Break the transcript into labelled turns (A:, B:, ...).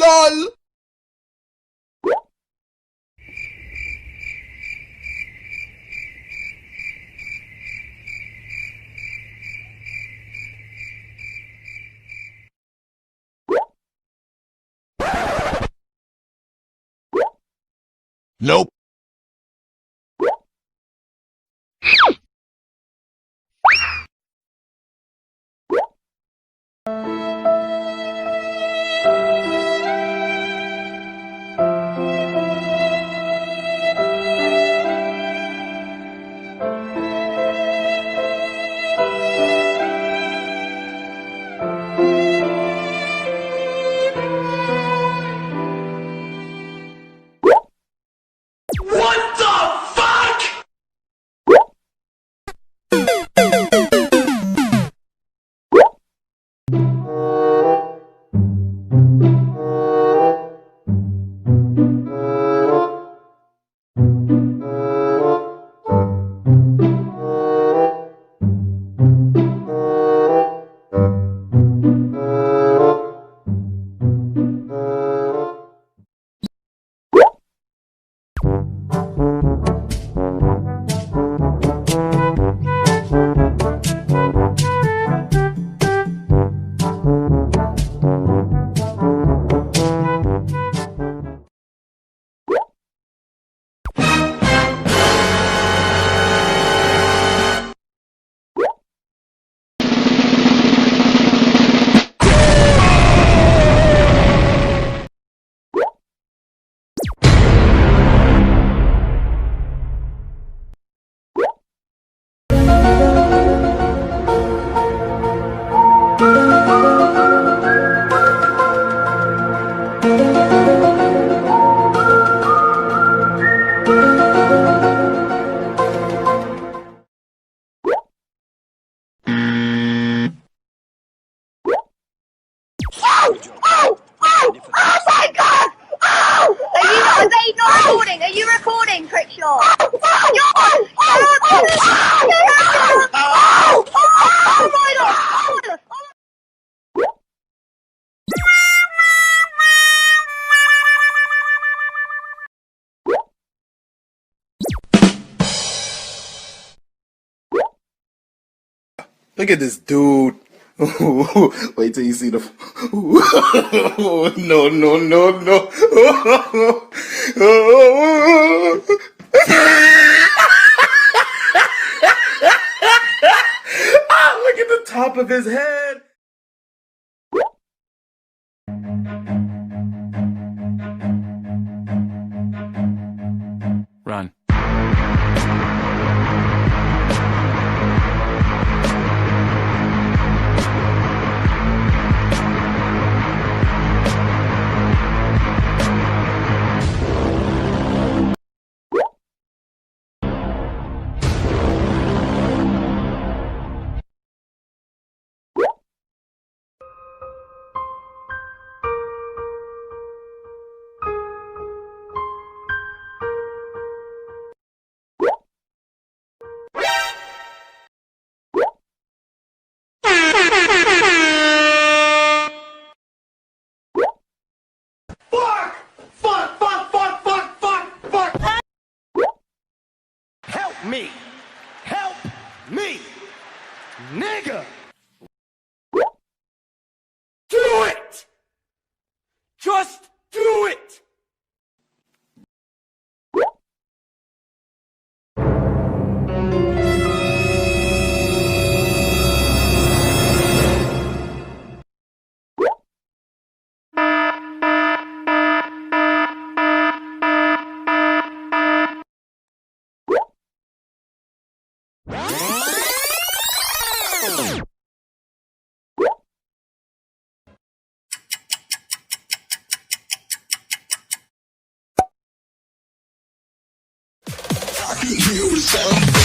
A: LOL. Nope. What the fuck?
B: Oh my god! Oh! Are they not recording? Are you recording, Crickshaw? Oh my god!
A: Look at this dude. Wait till you see the. No, no, no, no. Look at the top of his head.
C: Run.
D: Help me! Help me! Nigga! Do it! Just do it!
A: You sound